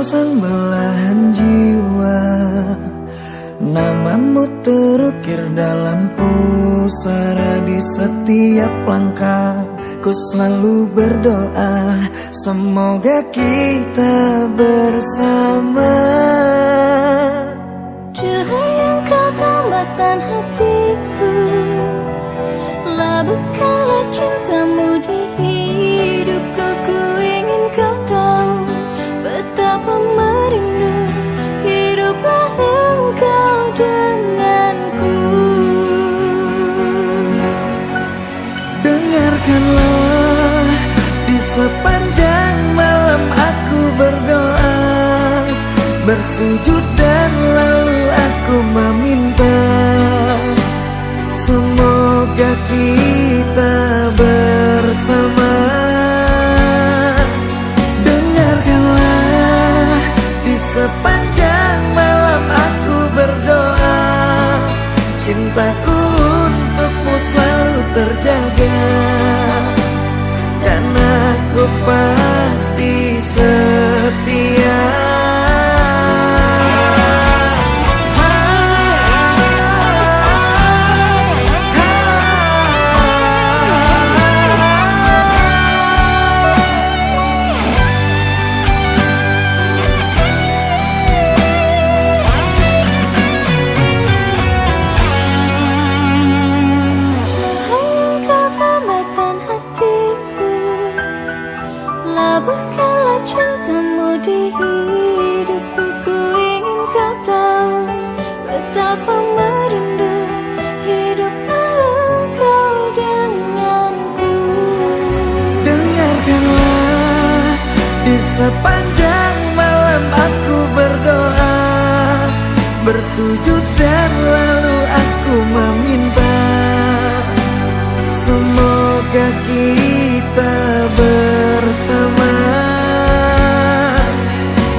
sang belahan jiwa. Namamu terukir dalam pusara di setiap langkah. Ku selalu berdoa semoga kita bersama. Cahaya engkau tambatan hatiku, labuhkanlah cintamu di hidupku. Ku ingin kau tahu betapa merindu hiduplah engkau denganku. Dengarkanlah, di sepanjang malam aku berdoa, bersujud dan lalu aku meminta, semoga kita bersama. Dengarkanlah, di sepanjang malam aku berdoa, cintaku untukmu selalu terjaga, dan aku pasti setia. Labuhkanlah cintamu di hidupku. Ku ingin kau tahu betapa merindu hiduplah engkau denganku. Dengarkanlah, di sepanjang malam aku berdoa, bersujud dan lalu aku meminta, semoga kita bersama.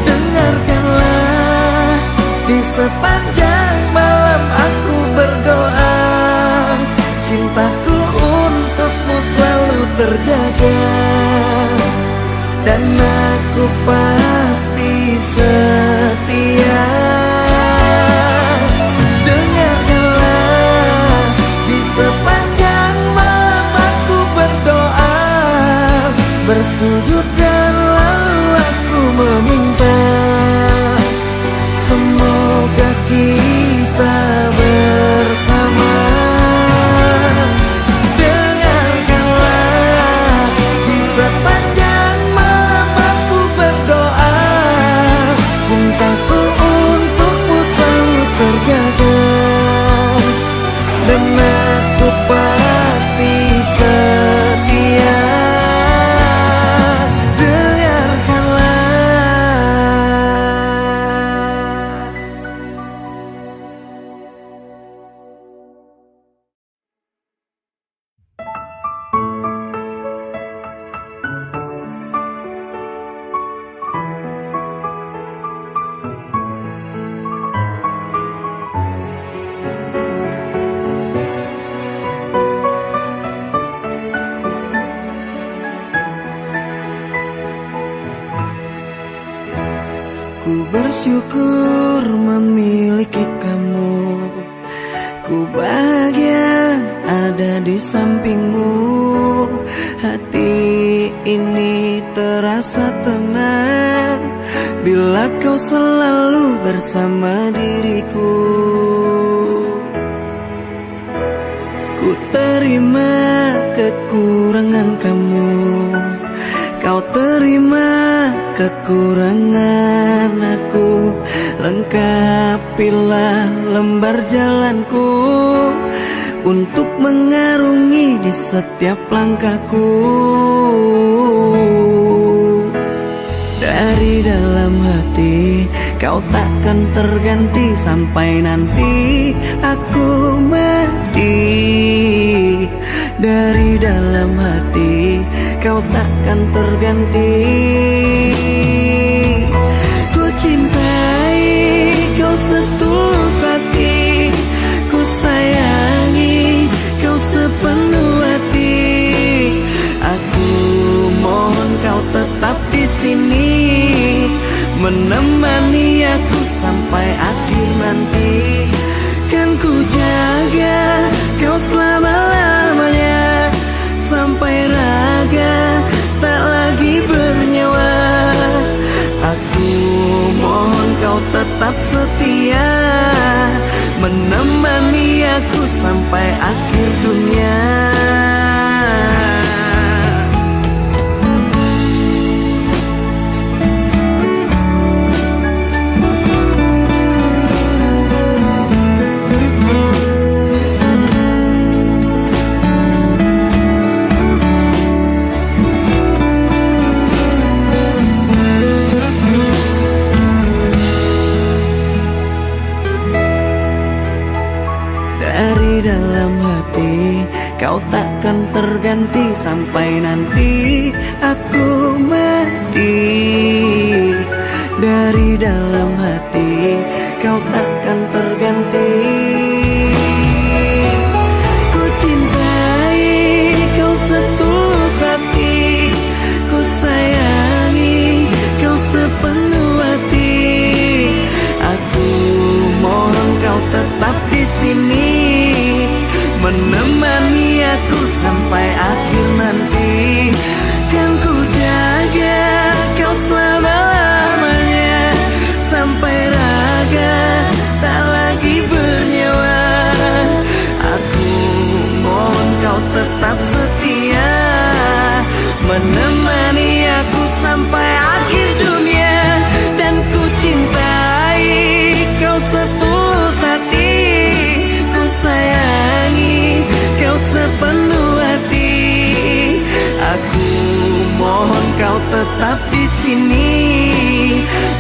Dengarkanlah, di sepanjang malam aku berdoa, cintaku untukmu selalu terjaga, dan aku pasti setia. Dengarkanlah, di sepanjang malam aku berdoa, bersujud dan lalu aku meminta, semoga kita bersama. Dengarkanlah, di sepanjang malam aku berdoa, cintaku untukmu selalu terjaga, dan aku pasti setia. Ku bersyukur memiliki kamu, ku bahagia ada di sampingmu. Hati ini terasa tenang bila kau selalu bersama diriku. Ku terima kekurangan kamu, kau terima kekurangan aku. Lengkapilah lembar jalanku untuk mengarungi di setiap langkahku. Dari dalam hati kau takkan terganti sampai nanti aku mati. Dari dalam hati kau takkan terganti. Ku cintai kau setulus hati, ku sayangi kau sepenuh hati. Aku mohon kau tetap di sini menemani aku sampai akhir nanti. Kan ku jaga kau selama-lamanya, sampai raga tak lagi bernyawa. Aku mohon kau tetap setia, menemani aku sampai akhir dunia. Dari dalam hati kau takkan terganti sampai nanti aku mati. Dari dalam hati kau takkan terganti. Ku cintai kau setulus hati, ku sayangi kau sepenuh hati. Aku mohon kau tetap di sini, menemani aku sampai akhir nanti. Kan ku jaga kau selama-lamanya, sampai raga tak lagi bernyawa. Aku mohon kau tetap setia, menemani aku sampai akhir dunia. Dan ku cintai kau setulus hati, ku sayangi kau sepenuh hati. Aku mohon kau tetap di sini,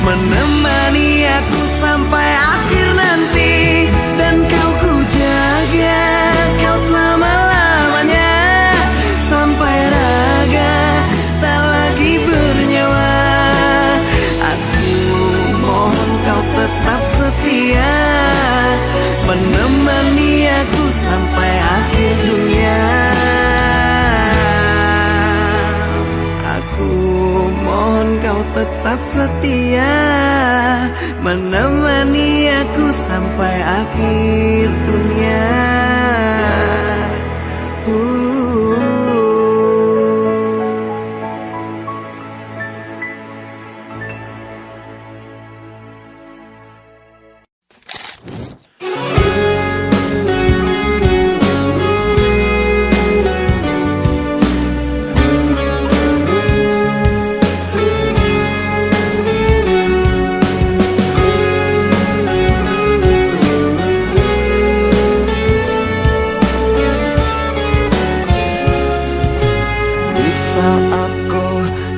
menemani aku sampai akhir nanti. Dan kau ku jaga kau selama-lamanya, sampai raga tak lagi bernyawa. Aku mohon kau tetap setia, menemani aku sampai akhir dunia. Aku mohon kau tetap setia, menemani aku sampai akhir dunia.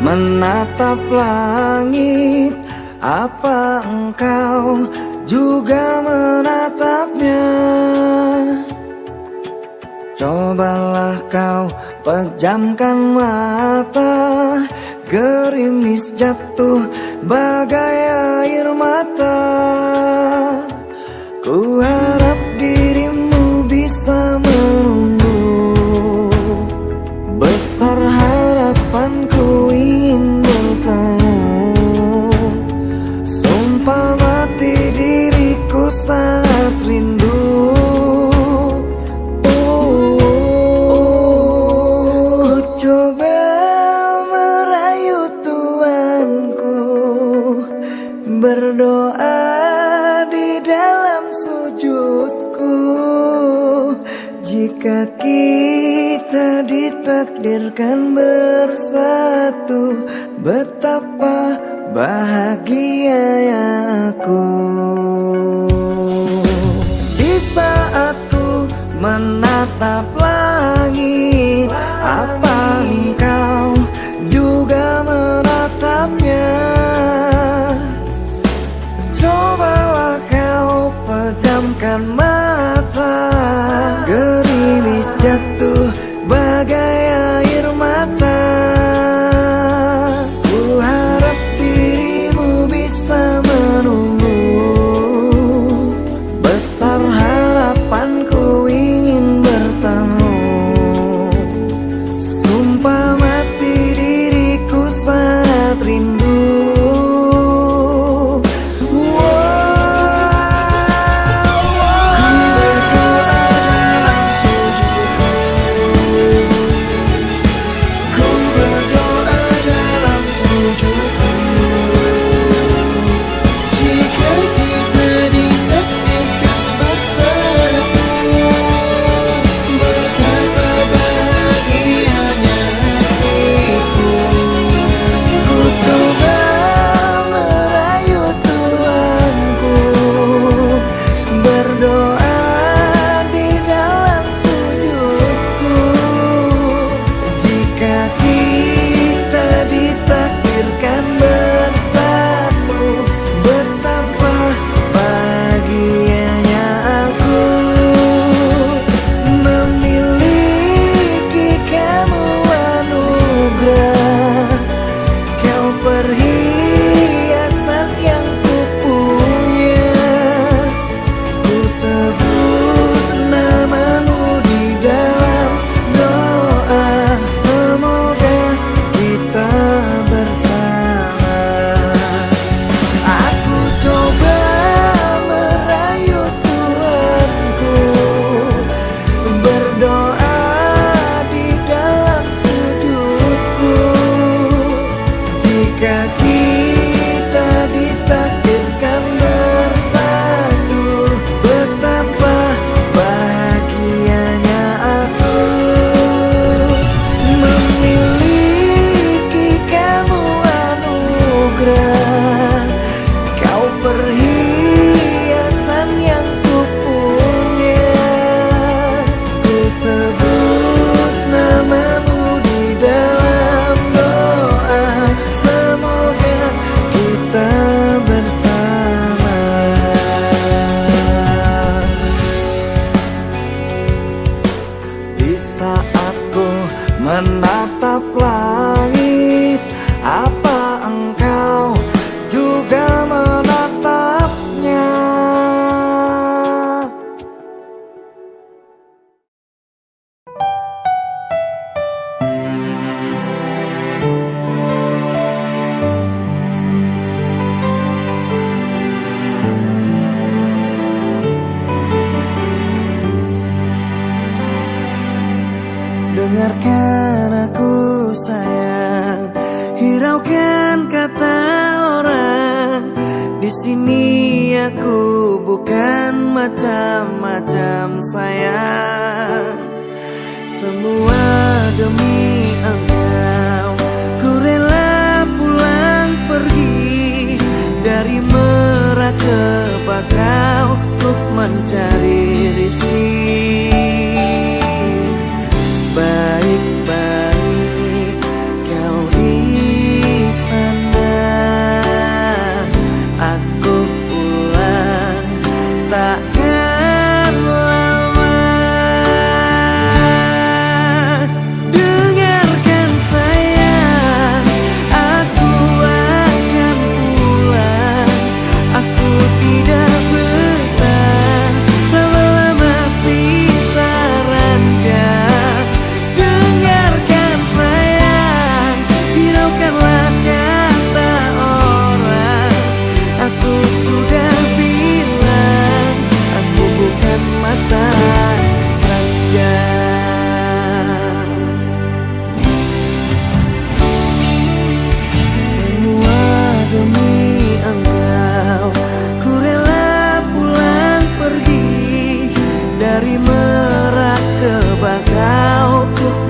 Menatap langit, apa engkau juga menatapnya? Cobalah kau pejamkan mata, gerimis jatuh bagai air mata. Ku harap dirimu bisa menunggu, besar harapanku ingin bertemu. Sumpah mati diriku sangat rindu. Ku coba merayu Tuanku, berdoa di dalam sujudku. Jika kita ditakdirkan bersatu, betapa bahagia aku. Di saat ku menatap langit, apa engkau juga menatapnya? Cobalah kau pejamkan mata, gerimis jatuh bagai air mata. Ku harap dirimu aku menatap langit, apa engkau juga menatapnya? Dengarkan aku sayang, hiraukan kata orang. Di sini aku bukan macam-macam sayang. Semua demi engkau, ku rela pulang pergi dari Merak ke Bakau untuk mencari rezeki. Baik-baik kau di sana, aku pulang takkan lama. Dengarkan sayang, aku akan pulang. Aku tidak betah lama-lama pisah ranjang.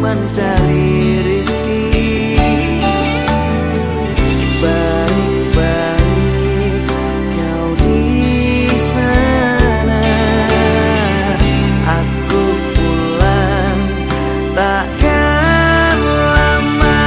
Mencari rezeki. Baik-baik kau di sana, aku pulang takkan lama.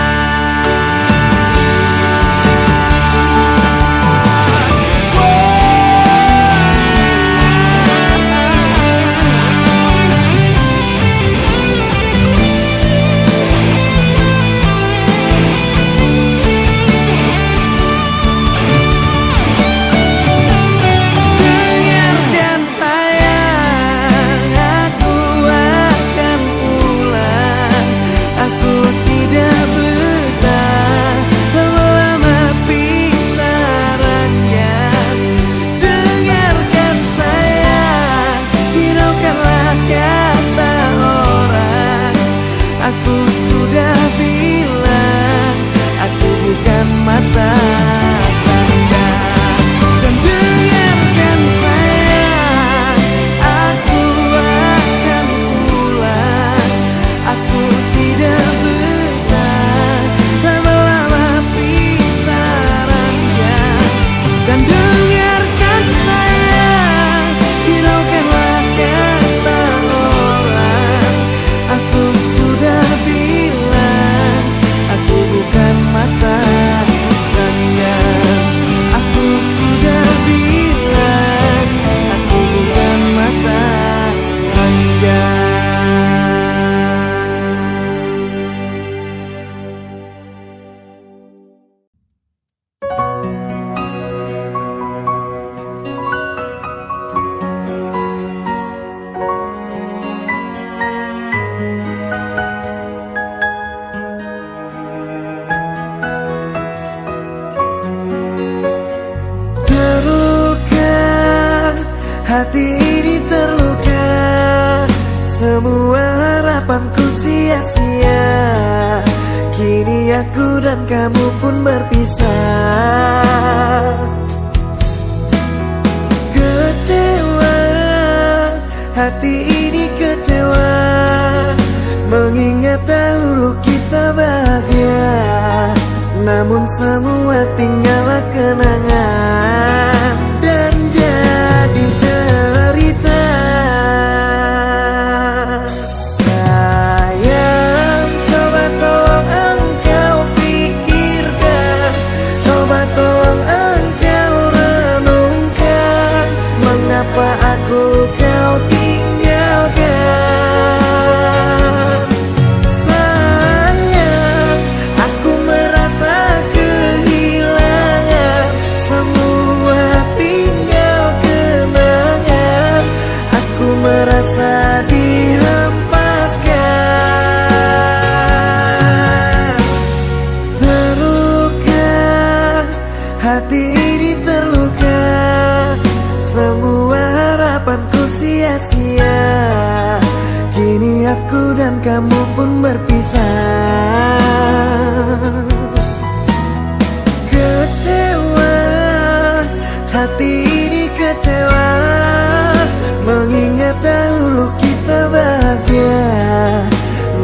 Hati ini terluka, semua harapanku sia-sia. Kini aku dan kamu pun berpisah. Kecewa, hati ini kecewa, mengingat dahulu kita bahagia. Namun semua tinggallah kenangan dan jadi cerita. Sayang, coba tolong engkau pikirkan, coba tolong engkau renungkan, mengapa aku kau tinggalkan.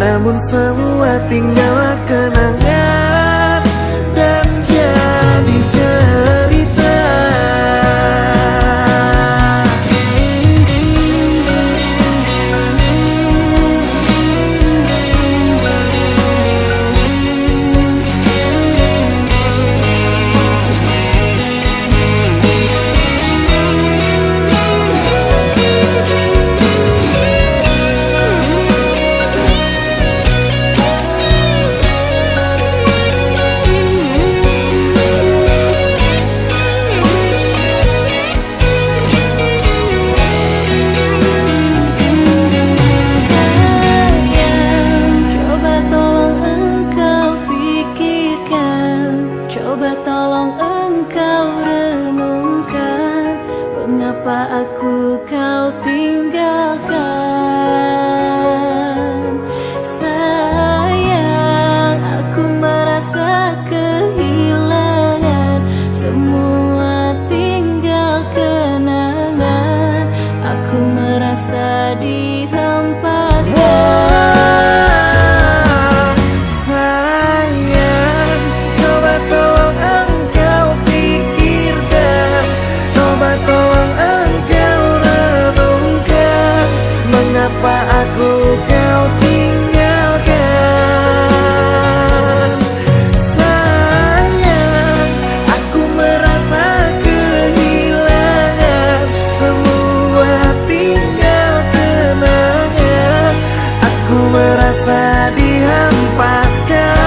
Namun semua tinggal kenangan dan jadi cerita. Coba tolong engkau renungkan, mengapa aku kau tinggalkan. Sayang, aku merasa kehilangan, semua tinggal kenangan. Aku merasa dihempaskan. Mengapa aku kau tinggalkan. Sayang, aku merasa kehilangan, semua tinggal kenangan. Aku merasa dihempaskan.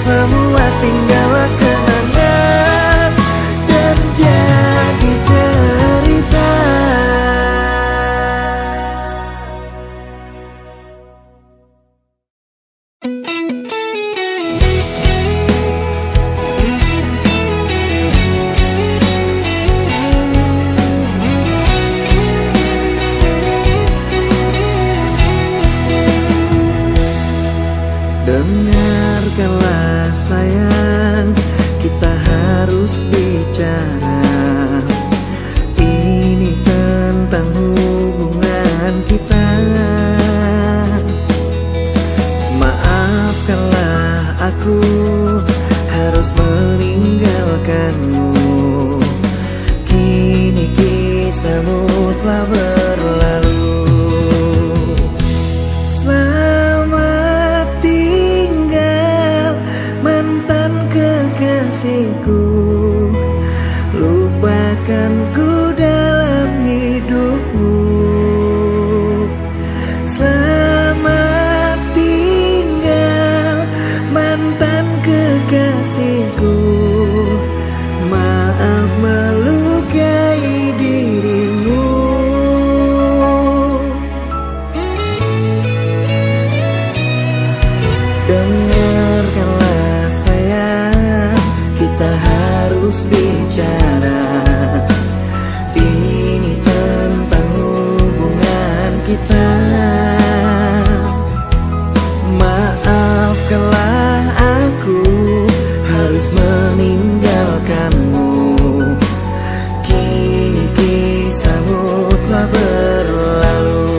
Semua tinggal kenangan dan jadi cerita. Dengarkanlah sayang, kita harus bicara. Ini tentang hubungan kita. Maafkanlah aku harus meninggalkanmu. Kini kisahmu telah berlalu. Kekasihku, lupakanku dalam hidupmu. Selamat tinggal mantan kekasihku. Maaf melukai dirimu. Dengarkanlah sayang, kita harus bicara. Ini tentang hubungan kita. Maafkanlah aku harus meninggalkanmu. Kini kisahmu telah berlalu.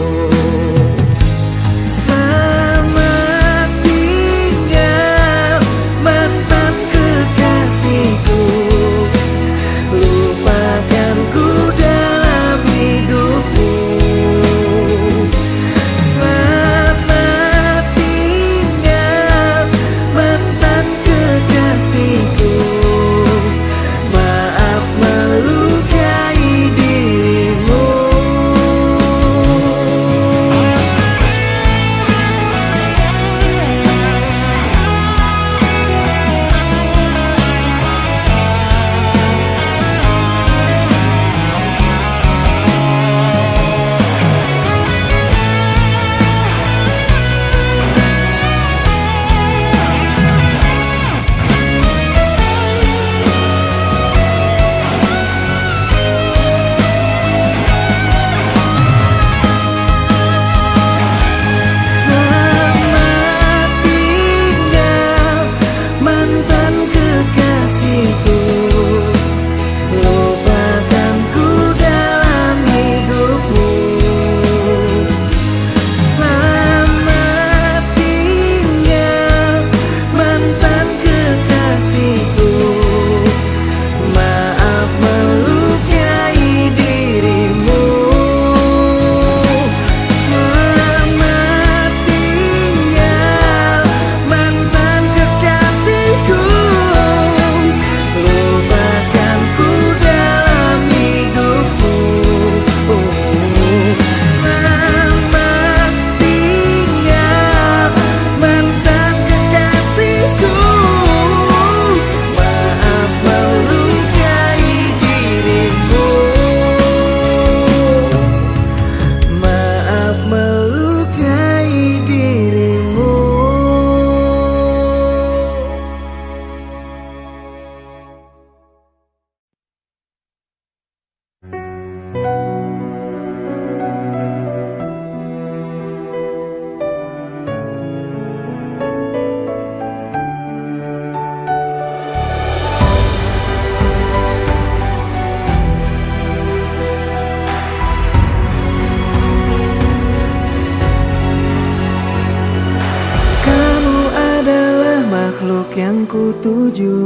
makhluk yang ku tuju.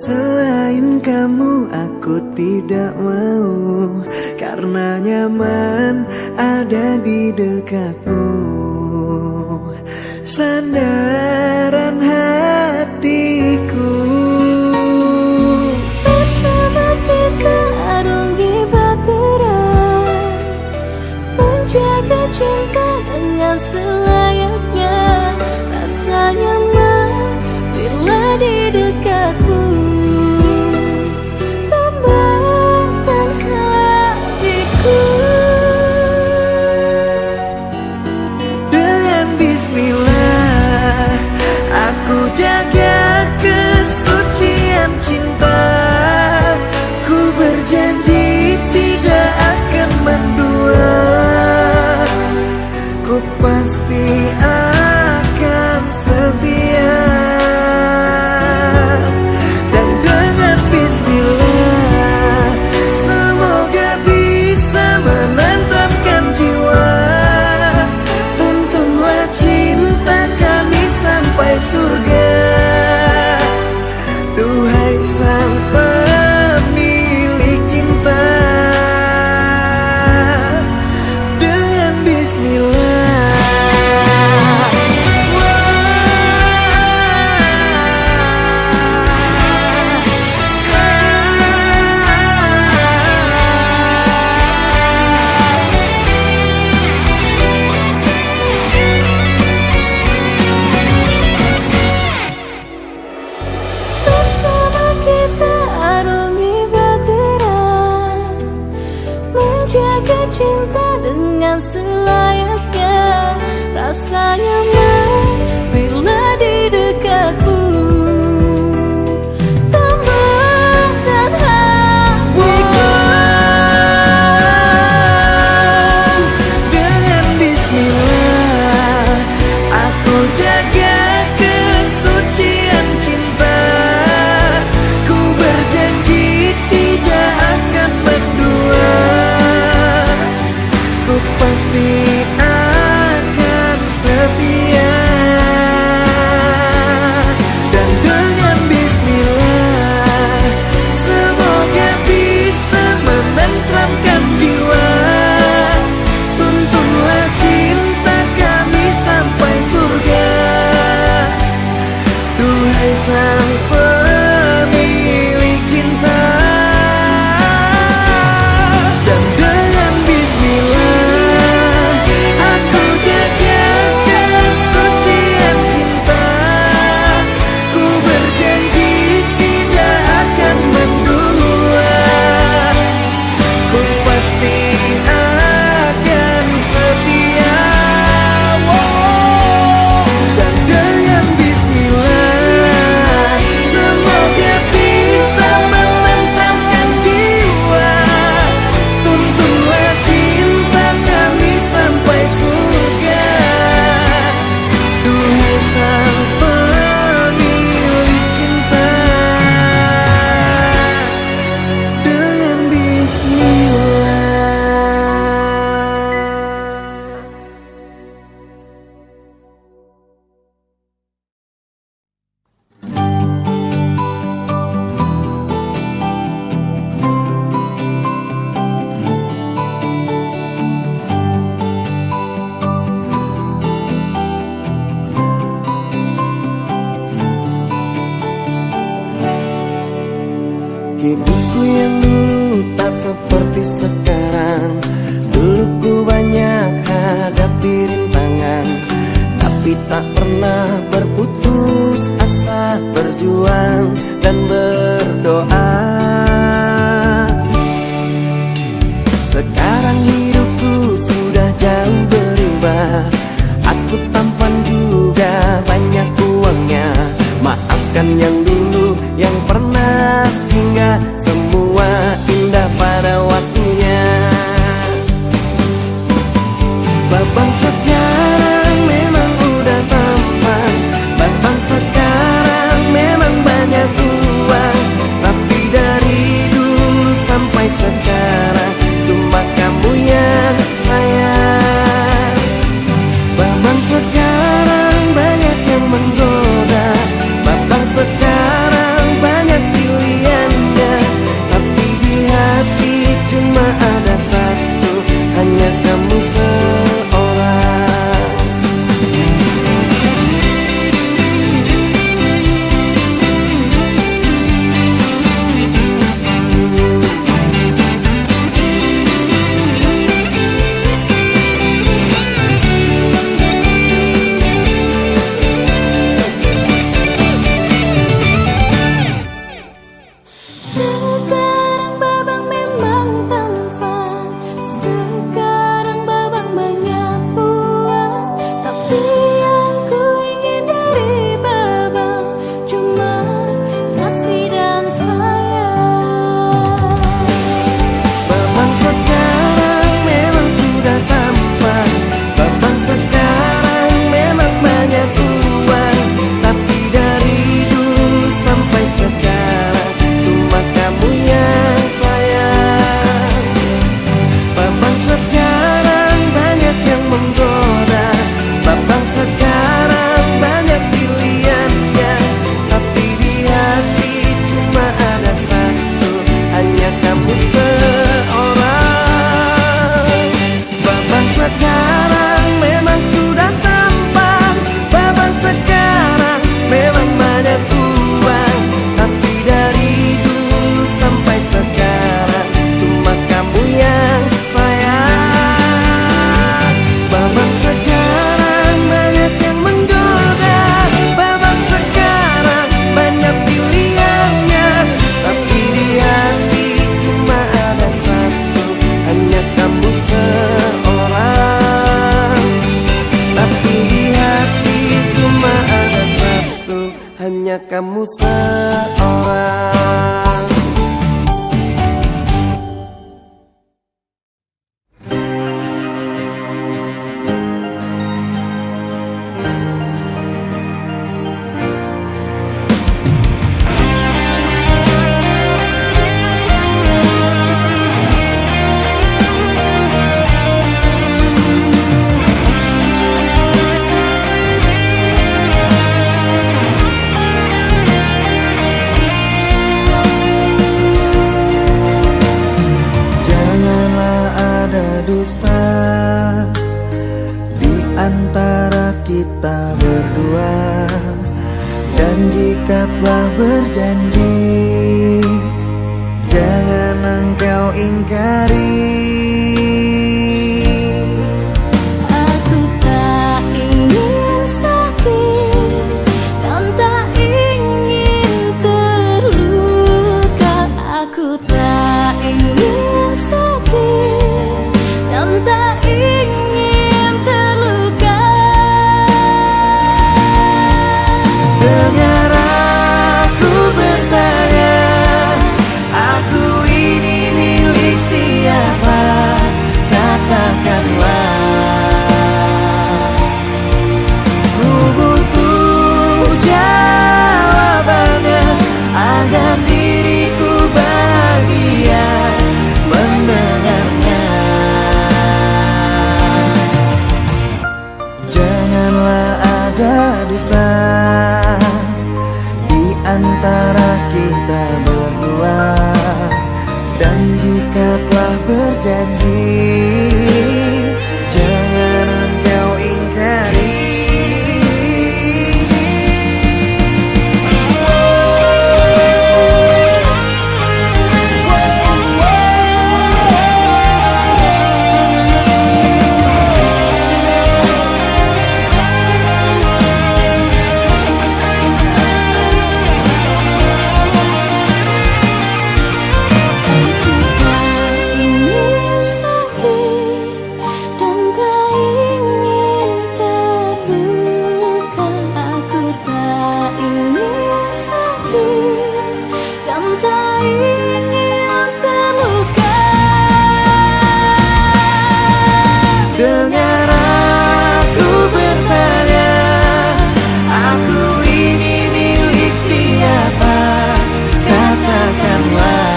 Selain kamu aku tidak mau, karena nyaman ada di dekatmu. Sandaran hatiku, bersama kita arungi bahtera, menjaga cinta dengan selayaknya. Rasa nyaman bila di dekatmu, tambahkan hatiku. dengan bismillah aku jaga kesucian cinta. Ku berjanji tidak akan mendua, ku pasti akan setia. Dan dengan bismillah semoga bisa menenteramkan jiwa. Tuntunlah cinta kami sampai surga, duhai sang pemilik cinta. Dengan bismillah. Bersama kita arungi bahtera, menjaga cinta dengan selayaknya. Rasa nyaman bila di dekatmu, tambahkan hatiku. Dengan bismillah aku jaga kesucian cinta. Ku berjanji tidak akan mendua, ku pasti akan setia. Dan dengan bismillah semoga bisa menenteramkan jiwa. Tuntunlah cinta kami sampai surga, duhai sang pemilik cinta. Dan dengan bismillah aku jaga kesucian cinta. Ku berjanji tidak akan mendua, ku pasti akan setia. Dan dengan bismillah semoga bisa menenteramkan jiwa. Tuntunlah cinta kami sampai surga, duhai sang pemilik cinta. Dengan bismillah. Hidupku yang dulu tak seperti sekarang. Dulu ku banyak hadapi rintangan, tapi tak pernah berputus asa, berjuang dan berdoa. Sekarang hidupku sudah jauh berubah. Aku tampan juga banyak uangnya. Maafkan yang dulu yang pernah singgah, semua indah pada waktunya. Babang sekarang memang udah tampan, babang sekarang memang banyak uang, tapi dari dulu sampai sekarang cuma kamu yang sayang. Babang sekarang banyak yang menggoda, kamu seorang. Dusta di antara kita berdua, dan jika telah berjanji, jangan engkau ingkari. Aku tak ingin sakit dan tak ingin terluka. Aku tak ingin sakit dan tak ingin terluka. Dengar aku bertanya, aku ini milik siapa? Katakanlah. Ku butuh jawabannya agar diriku bahagia mendengarnya. Janganlah ada dusta di antara kita berdua, dan jika telah berjanji, jangan engkau ingkari. Dengar aku bertanya, aku ini milik siapa? Katakanlah.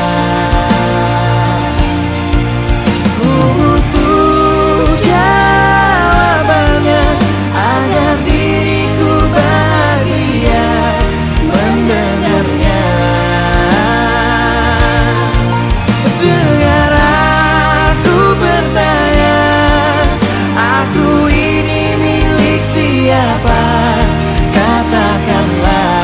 Ku butuh jawabannya agar diriku bahagia mendengarnya. Dengar aku bertanya, aku ini milik siapa? Katakanlah.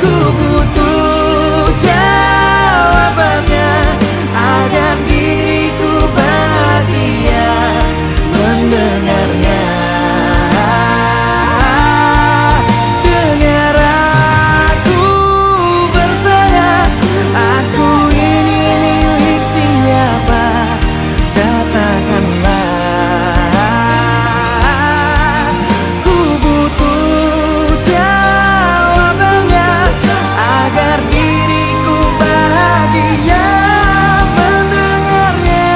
Ku butuh jawabannya agar diriku bahagia mendengarnya. Dengar aku bertanya, aku ini milik siapa? Katakanlah. Ku butuh jawabannya agar diriku bahagia mendengarnya.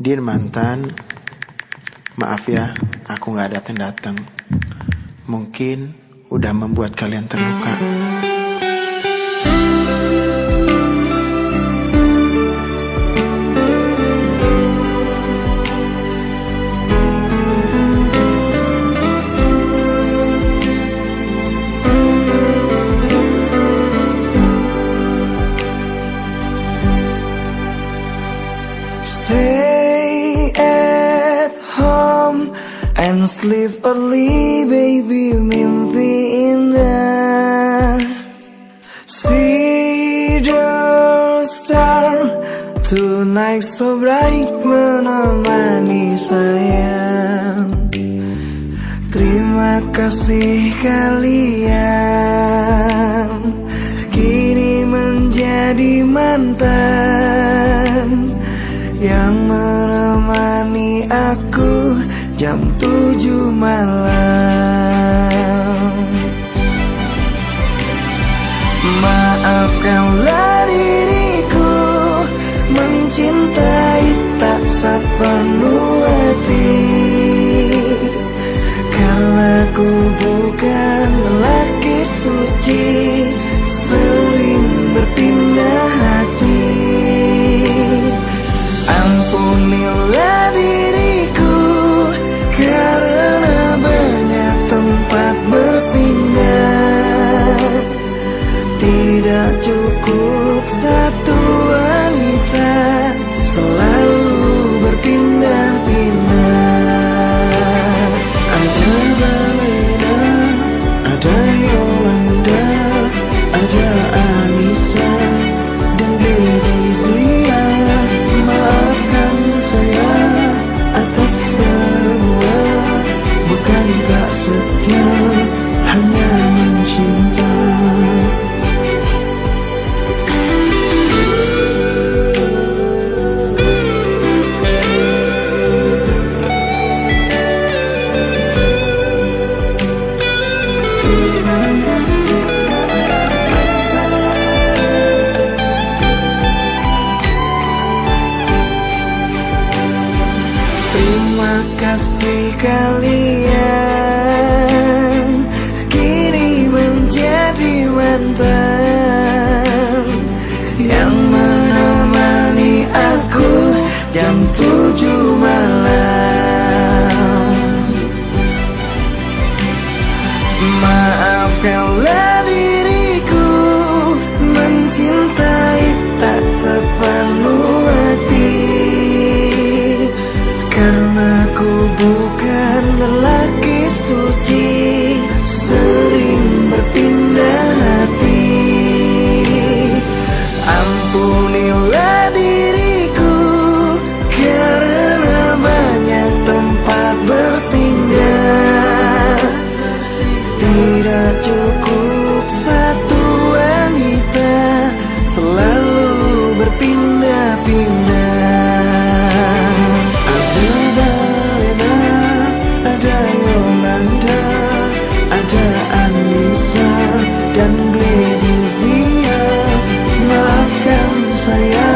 Dear mantan, maaf ya, aku gak datang-datang. Mungkin udah membuat kalian terluka. Stay at home and sleep early, baby, mimpi indah. See Tonight so bright menemani sayang. Terima kasih kalian kini menjadi mantan yang menemani aku jam 7 malam. Maafkanlah diriku mencintai tak sepenuh hati, karena ku bukan lelaki suci, sering berpindah hati. Ampunilah diriku karena banyak tempat bersinggah. Tidak cukup satu wanita, selalu berpindah-pindah. Ada Balena, ada Yolanda, ada Anissa dan Gleizia. Maafkan saya atas semua, bukan tak setia, hanya mencinta. Terima kasih kalian kini menjadi mantan yang menemani aku jam 7 malam. Maafkanlah diriku mencintai tak sepenuh hati, karena ku bukan lelaki suci, sering berpindah hati. Ampunilah diriku karena banyak tempat bersinggah. Tidak cukup satu wanita, selalu berpindah-pindah. Ada Balena, ada Yolanda, ada Anissa dan Gleizia. Maafkan saya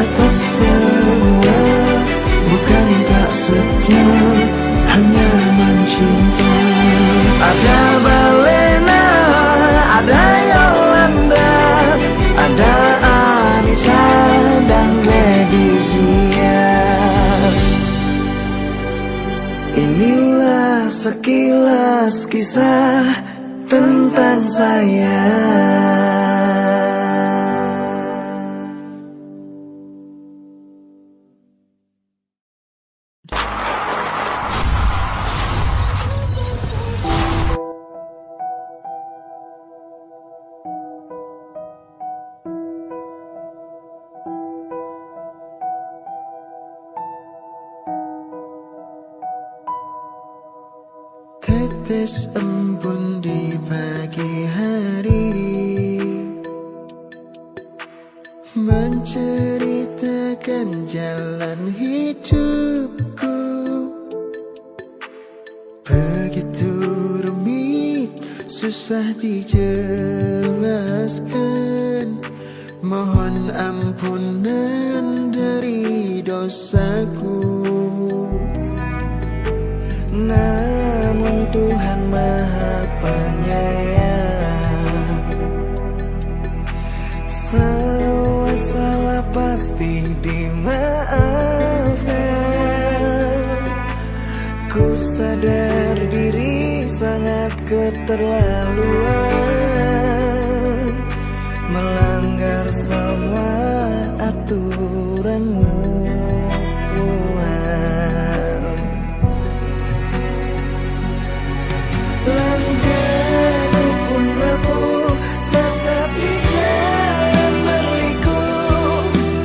atas semua, bukan tak setia, hanya mencinta. Ada Balena, ada Yolanda, ada Anissa dan Gleizia. Inilah sekilas kisah tentang saya. Tetes embun di pagi hari menceritakan jalan hidupku. Begitu rumit, susah dijelaskan. Mohon ampunan dari dosaku. Namun Tuhan Maha Penyayang, semua salah pasti dimaafkan. Ku sadar diri sangat keterlaluan, melanggar semua aturan-Mu Tuhan. Langkahku pun rapuh, sesat di jalan berliku.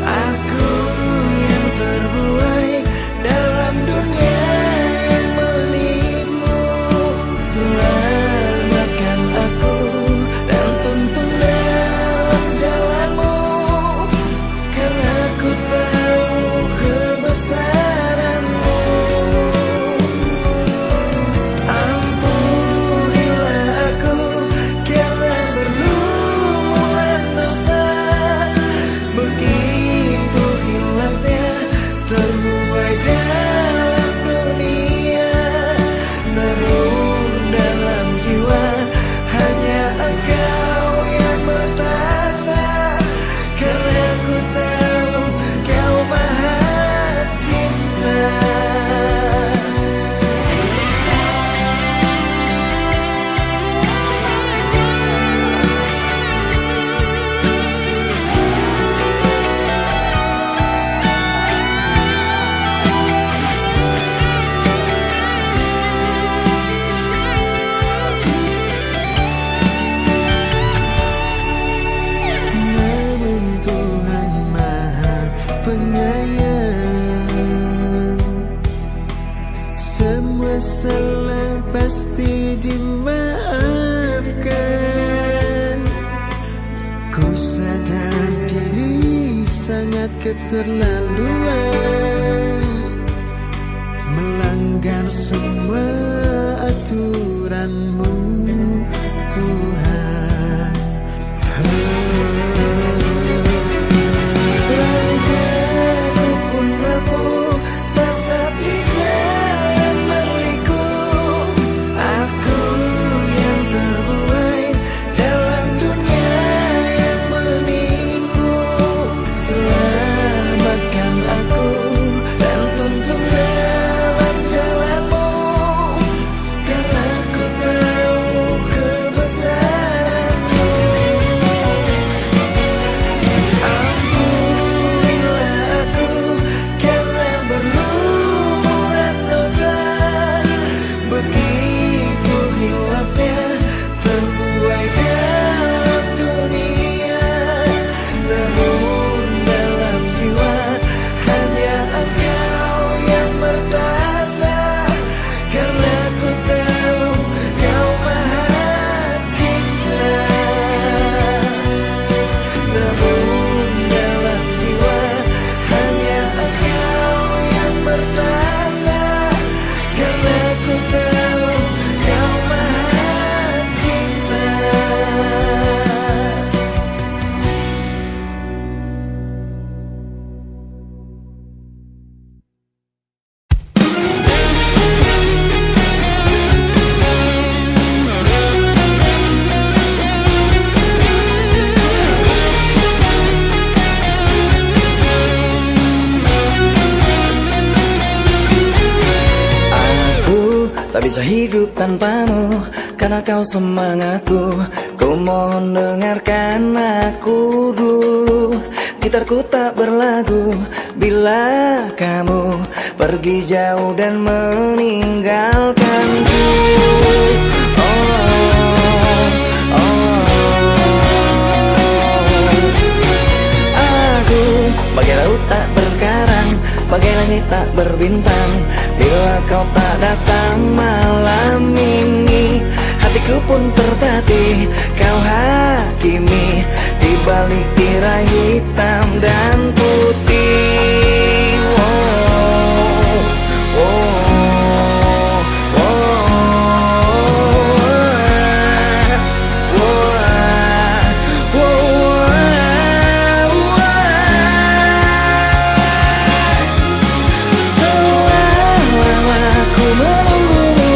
Aku engkau yang bertata, karena ku tahu kau maha cinta. Namun Tuhan maha penyayang, semua salah pasti dimaafkan. Ku sadar diri sangat keterlaluan, melanggar semua aturan-Mu Tuhan. Langkahku pun rapuh, sesat di jalan berliku. Aku yang terbuai dalam dunia yang menipu. Selamatkan aku dan tuntun dalam jalan-Mu, karena ku tahu kebesaran-Mu. Ampunilah aku karena berlumuran dosa, begitu hilapnya terbuai dalam dunia. Namun dalam jiwa hanya Engkau yang bertata, karena ku tahu Kau maha cinta. Namun dalam jiwa hanya Engkau yang bertata, karena ku tahu Kau maha cinta. Aku tak bisa hidup tanpamu, karena kau semangatku. Ku mohon dengarkan aku dulu. Gitarku tak berlagu bila kamu pergi jauh dan meninggalkanku. Aku bagai laut tak berkarang, bagai langit tak berbintang, bila kau tak datang malam ini. Hatiku pun tertatih, kau hakimi, di balik tirai hitam dan putih. Oh, oh, telah lama ku menunggumu,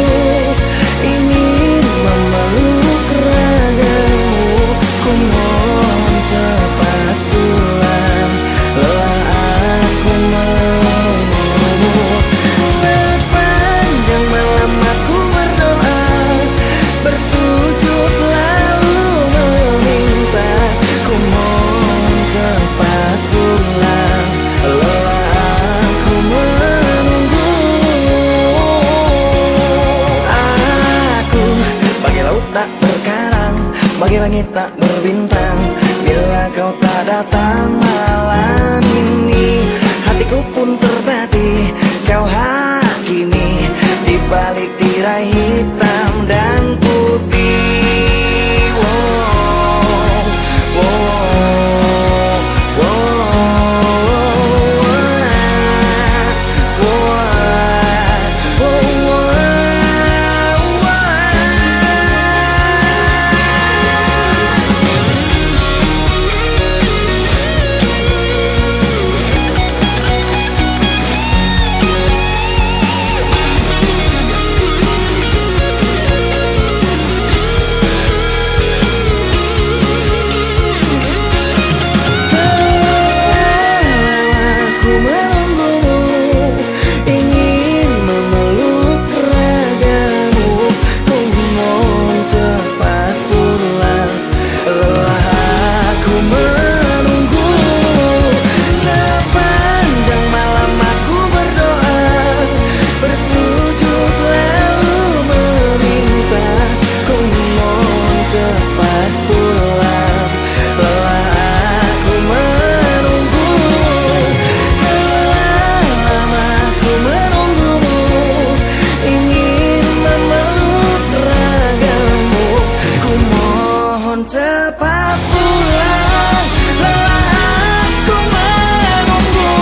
ingin memeluk ragamu. Ku mohon cepat pulang, lelah aku menunggumu. Sepanjang malam aku berdoa, bersujud lalu meminta. Ku mohon cepat pulang, lelah aku menunggu. Aku bagai laut tak berkarang, bagai langit tak berbintang, bila kau tak datang malam ini. Hatiku pun tertatih, kau hakimi, di balik tirai hitam dan putih. Wow, wow, cepat pulang, lelah aku menunggu.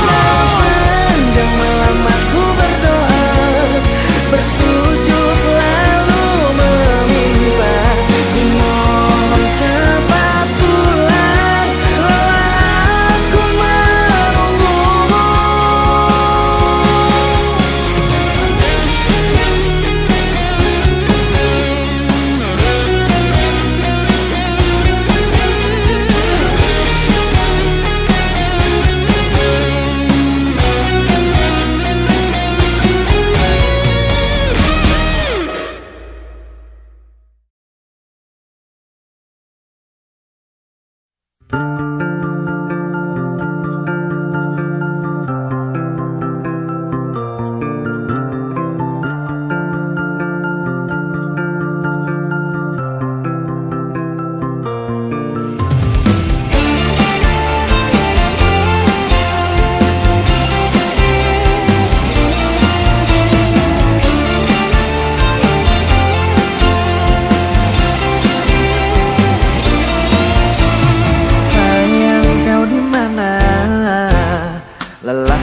Sepanjang malam aku berdoa, bersujud lalu meminta, mohon cepat pulang, lelah aku menunggu.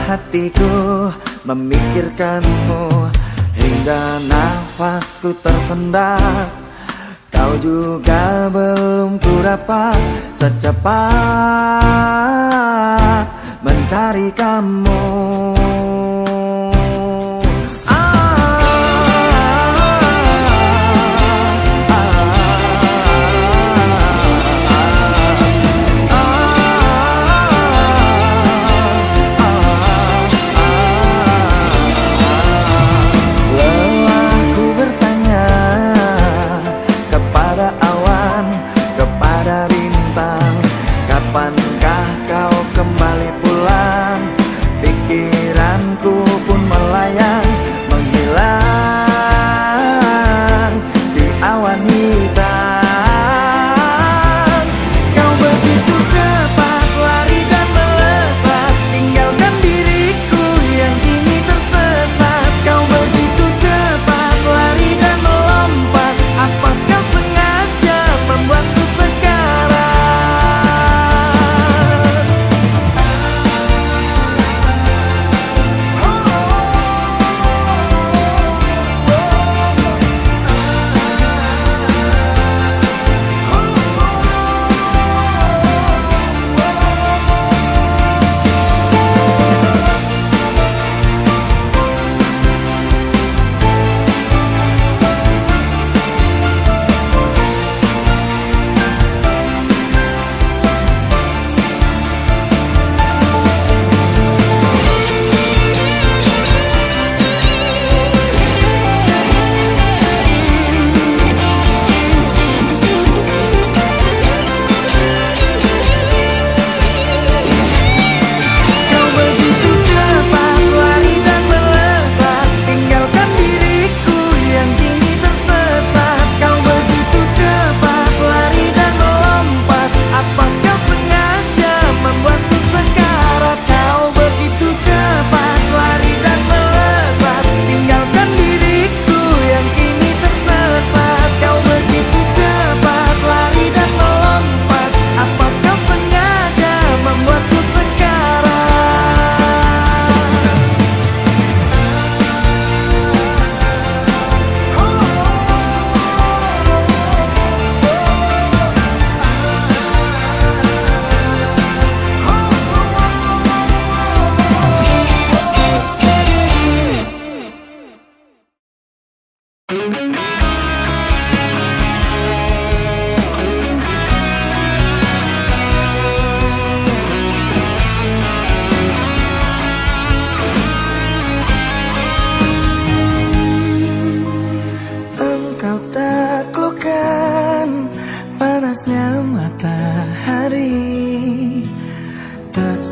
Hatiku memikirkanmu hingga nafasku tersendat. Kau juga belum ku dapat secepat mencari kamu. Kapankah kau kembali pulang? Pikiranku pun melayang, menghilang di awan hitam. Kau begitu cepat lari dan melesat, tinggalkan diriku yang kini tersesat. Kau begitu cepat lari dan melompat, apakah sengaja membuatku sekarang?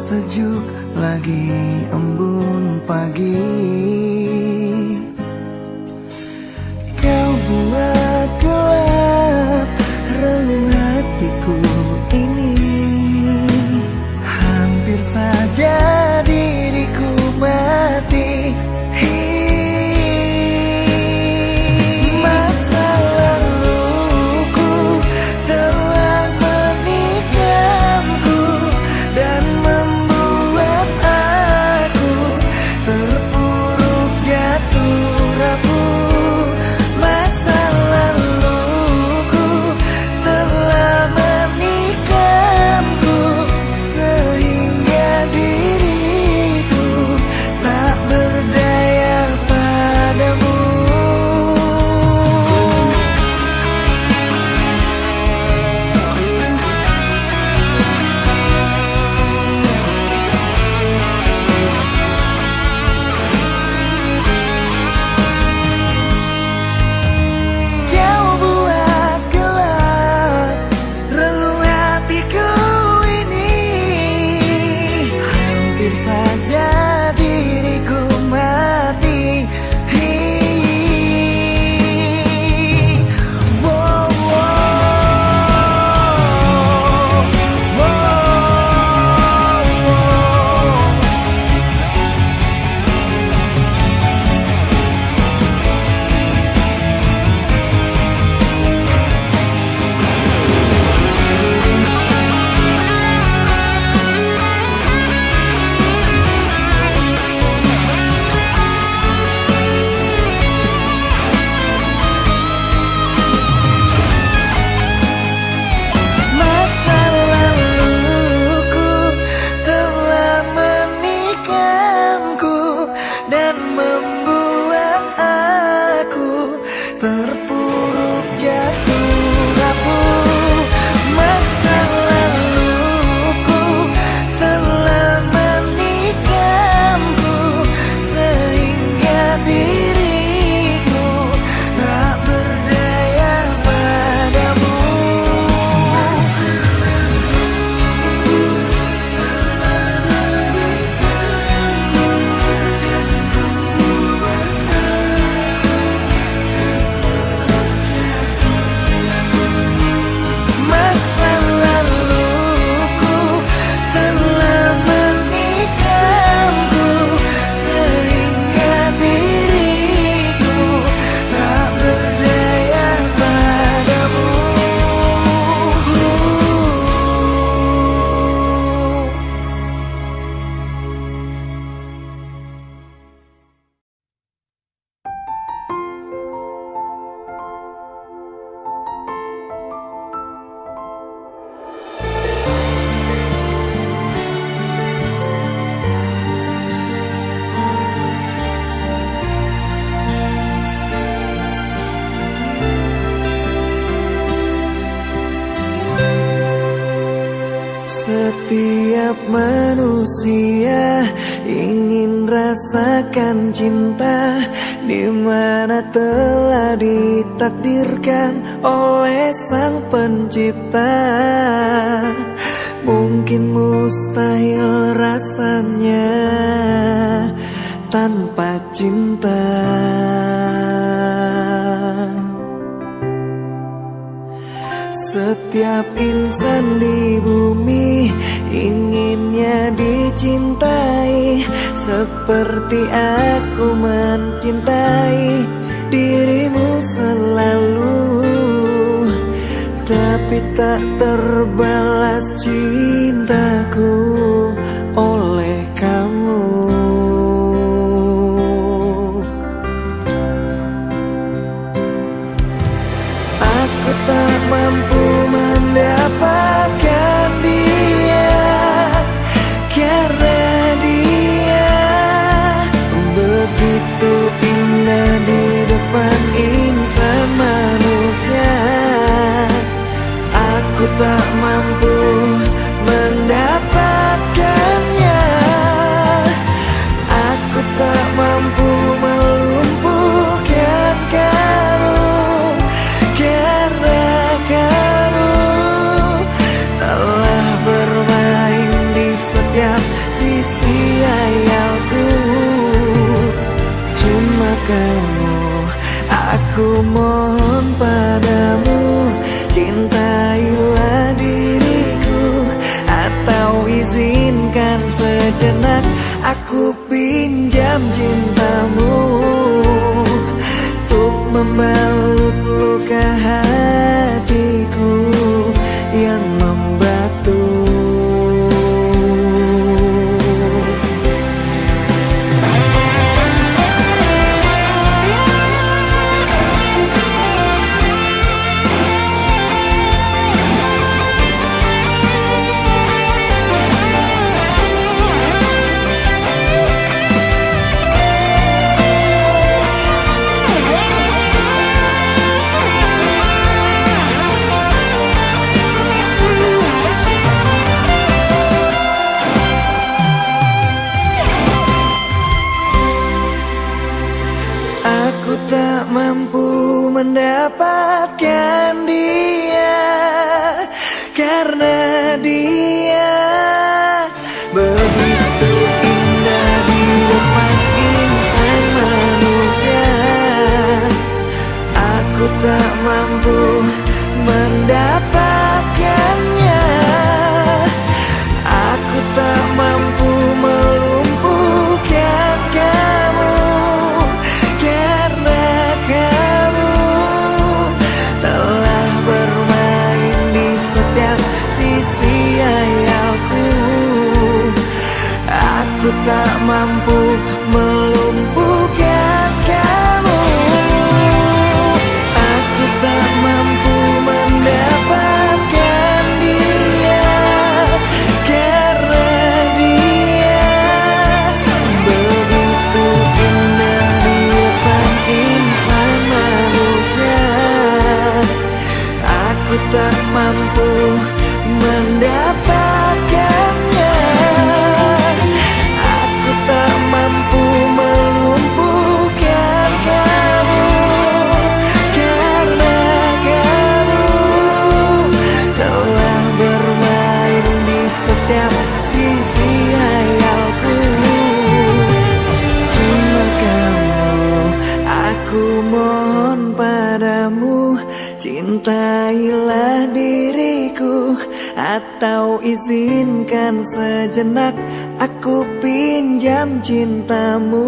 sejuk lagi embun pagi. Kau buat gelap relung hatiku ini. Hampir saja diriku mati. Masa laluku Setiap manusia ingin rasakan cinta, di mana telah ditakdirkan oleh Sang Pencipta. Mungkin mustahil rasanya tanpa cinta. Setiap insan di bumi inginnya dicintai, seperti aku mencintai dirimu selalu. Tapi tak terbalas cintaku oleh kamu. Aku tak mampu mendapatkan dia, karena dia begitu indah di depan insan manusia. Aku tak mampu mendapatkannya. Aku tak mampu melumpuhkan kamu, karena kamu telah bermain di setiap sisi hayalku. Cuma kamu, aku mohon padamu, cintailah diriku, atau izinkan sejenak aku pinjam cintamu untuk membalut luka hatiku yang membatu. Aku tak mampu mendapatkan dia, karena dia begitu indah di depan insan manusia. Aku tak mampu mendapatkannya. Aku tak mampu melumpuhkan kamu, karena kamu telah bermain di setiap sisi hayalku. Aku tak mampu melumpuhkan kamu. Aku tak mampu mendapatkan dia, karena dia begitu indah di depan insan manusia. Aku tak mampu mendapatkannya. Aku tak mampu melumpuhkan kamu, karena kamu telah bermain di setiap sisi hayalku. Cuma kamu, aku mohon padamu, cintailah diriku, atau izinkan sejenak aku pinjam cintamu.